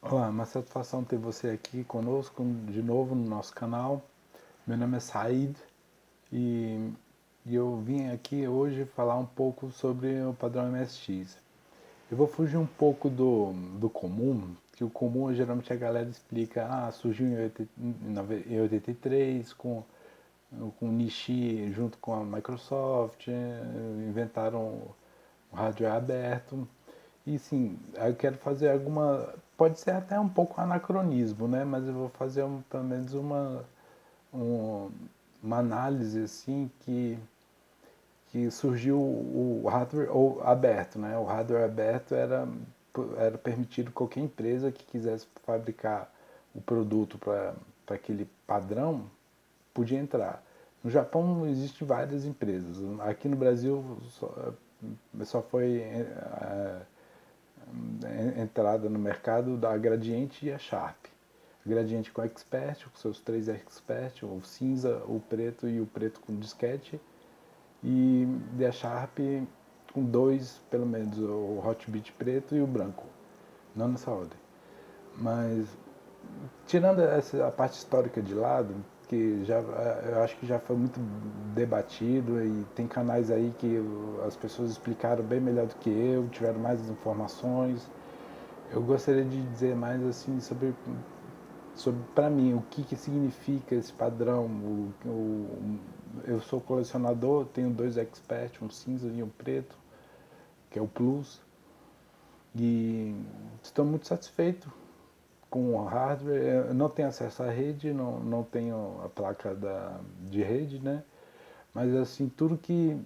Olá, uma satisfação ter você aqui conosco de novo no nosso canal. Meu nome é Said e, e eu vim aqui hoje falar um pouco sobre o padrão MSX. Eu vou fugir um pouco do comum, que o comum geralmente a galera explica, surgiu em 83 com o Nishi junto com a Microsoft, inventaram o hardware aberto. E sim, eu quero fazer alguma. Pode ser até um pouco anacronismo, né? Mas eu vou fazer pelo menos um, uma análise assim que surgiu o hardware aberto, né? O hardware aberto era permitido qualquer empresa que quisesse fabricar o produto para aquele padrão podia entrar. No Japão existem várias empresas. Aqui no Brasil só foi entrada no mercado da Gradiente e a Sharp. A Gradiente com Expert, com seus três Expert, o cinza, o preto e o preto com disquete, e a Sharp com dois, pelo menos, o Hotbit preto e o branco, não nessa ordem. Mas tirando a parte histórica de lado, que já eu acho que já foi muito debatido e tem canais aí que as pessoas explicaram bem melhor do que eu, tiveram mais informações. Eu gostaria de dizer mais assim sobre para mim o que significa esse padrão. Eu sou colecionador, tenho dois Expert, um cinza e um preto, que é o Plus, e estou muito satisfeito com o hardware. Eu não tenho acesso à rede, não tenho a placa de rede, né? Mas assim, tudo que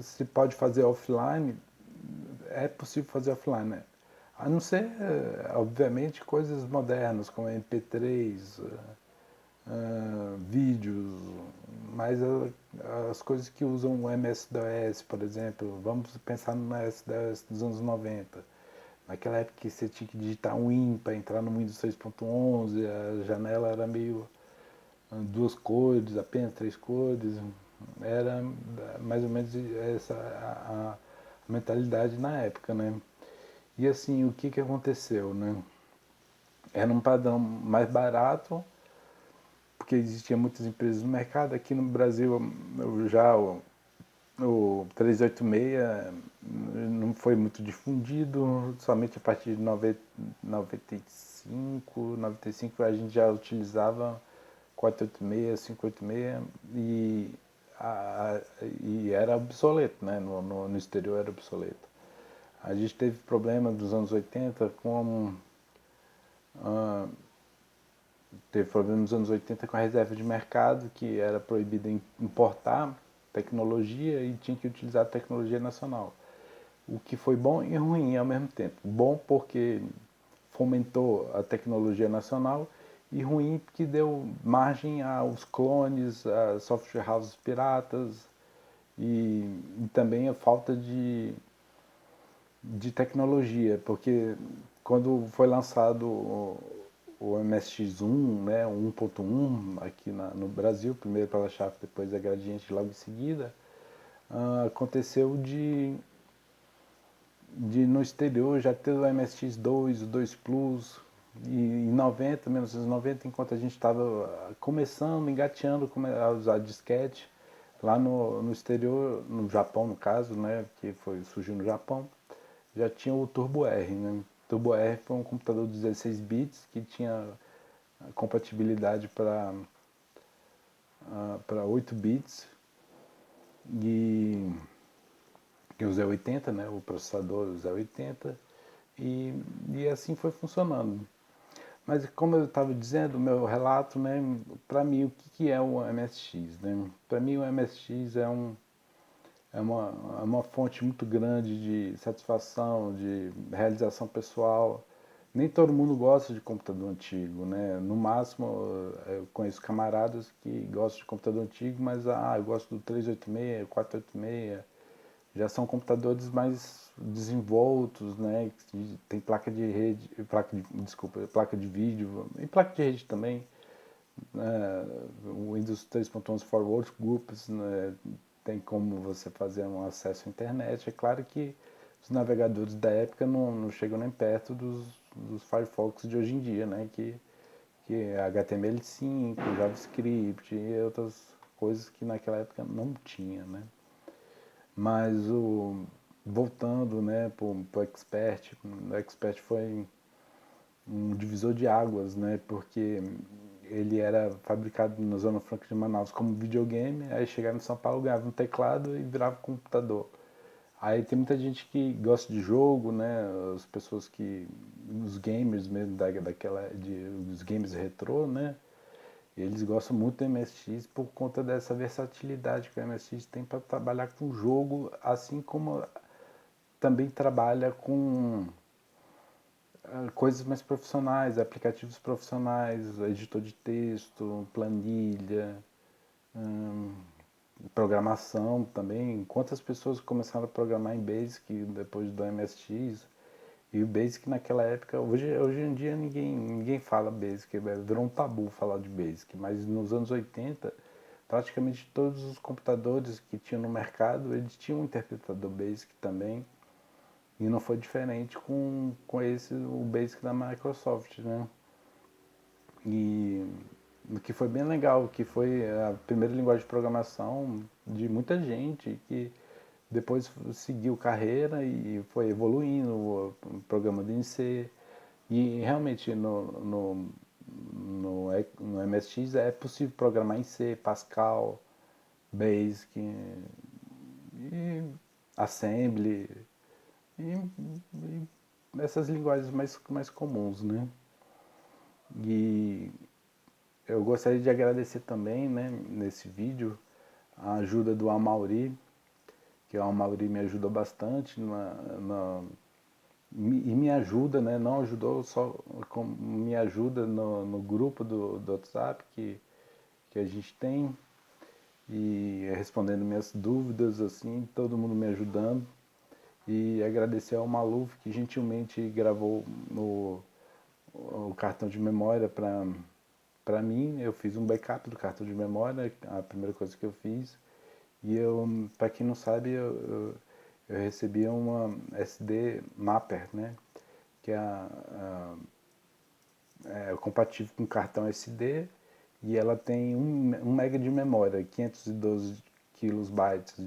se pode fazer offline, é possível fazer offline, né? A não ser, obviamente, coisas modernas, como MP3, vídeos, mas as coisas que usam o MS-DOS, por exemplo, vamos pensar no MS-DOS dos anos 90. Naquela época que você tinha que digitar um IN para entrar no Windows 3.11, a janela era meio duas cores, apenas três cores. Era mais ou menos essa a mentalidade na época, né? E assim, o que aconteceu, né? Era um padrão mais barato, porque existiam muitas empresas no mercado. Aqui no Brasil, já o 386 não foi muito difundido, somente a partir de 95, 95 a gente já utilizava 486, 586 e, e era obsoleto, né? No exterior era obsoleto. A gente teve problema dos anos 80 com teve problema nos anos 80 com a reserva de mercado, que era proibido importar tecnologia e tinha que utilizar a tecnologia nacional. O que foi bom e ruim ao mesmo tempo. Bom porque fomentou a tecnologia nacional e ruim porque deu margem aos clones, a software houses piratas e também a falta de tecnologia, porque quando foi lançado o MSX1, né, o 1.1 aqui no Brasil, primeiro pela Sharp, depois a Gradiente logo em seguida, aconteceu de no exterior já ter o MSX2, o 2 Plus, e em 90, 1990, enquanto a gente estava começando, engateando a usar disquete, lá no exterior, no Japão no caso, né, que surgiu no Japão, já tinha o Turbo R, né? O Turbo R foi um computador de 16 bits que tinha compatibilidade para 8 bits e que é o Z80, né? O processador Z80 e assim foi funcionando. Mas como eu estava dizendo, o meu relato, né, para mim o que é o MSX, né? Para mim o MSX é uma fonte muito grande de satisfação, de realização pessoal. Nem todo mundo gosta de computador antigo, né? No máximo, eu conheço camaradas que gostam de computador antigo, mas eu gosto do 386, 486. Já são computadores mais desenvoltos, né? Que tem placa de rede, desculpa, placa de vídeo e placa de rede também. O Windows 3.11 for Workgroups, né, tem como você fazer um acesso à internet. É claro que os navegadores da época não chegam nem perto dos Firefox de hoje em dia, né? Que é HTML5, JavaScript e outras coisas que naquela época não tinha, né? Mas voltando, né, para o Expert, o Expert foi um divisor de águas, né? Porque ele era fabricado na Zona Franca de Manaus como videogame, aí chegava em São Paulo, ganhava um teclado e virava computador. Aí tem muita gente que gosta de jogo, né? As pessoas que. Os gamers mesmo os games retrô, né? Eles gostam muito do MSX por conta dessa versatilidade que o MSX tem para trabalhar com jogo, assim como também trabalha com coisas mais profissionais, aplicativos profissionais, editor de texto, planilha, hum, programação também. Quantas pessoas começaram a programar em Basic depois do MSX? E o Basic naquela época, hoje em dia ninguém fala Basic, virou um tabu falar de Basic, mas nos anos 80, praticamente todos os computadores que tinham no mercado, eles tinham um interpretador Basic também, e não foi diferente com o Basic da Microsoft, né? E o que foi bem legal, que foi a primeira linguagem de programação de muita gente que depois seguiu carreira e foi evoluindo, o programa em C. E realmente no MSX é possível programar em C, Pascal, Basic, e Assembly, e essas linguagens mais comuns, né? E eu gostaria de agradecer também, né, nesse vídeo, a ajuda do Amauri, que o Amauri me ajuda bastante e me ajuda, né, não ajudou só, me ajuda no grupo do WhatsApp que a gente tem, e respondendo minhas dúvidas, assim, todo mundo me ajudando. E agradecer ao Maluf, que gentilmente gravou o cartão de memória para mim. Eu fiz um backup do cartão de memória, a primeira coisa que eu fiz. E para quem não sabe, eu recebi uma SD Mapper, né? Que é compatível com cartão SD e ela tem 1 mega de memória, 512 kilobytes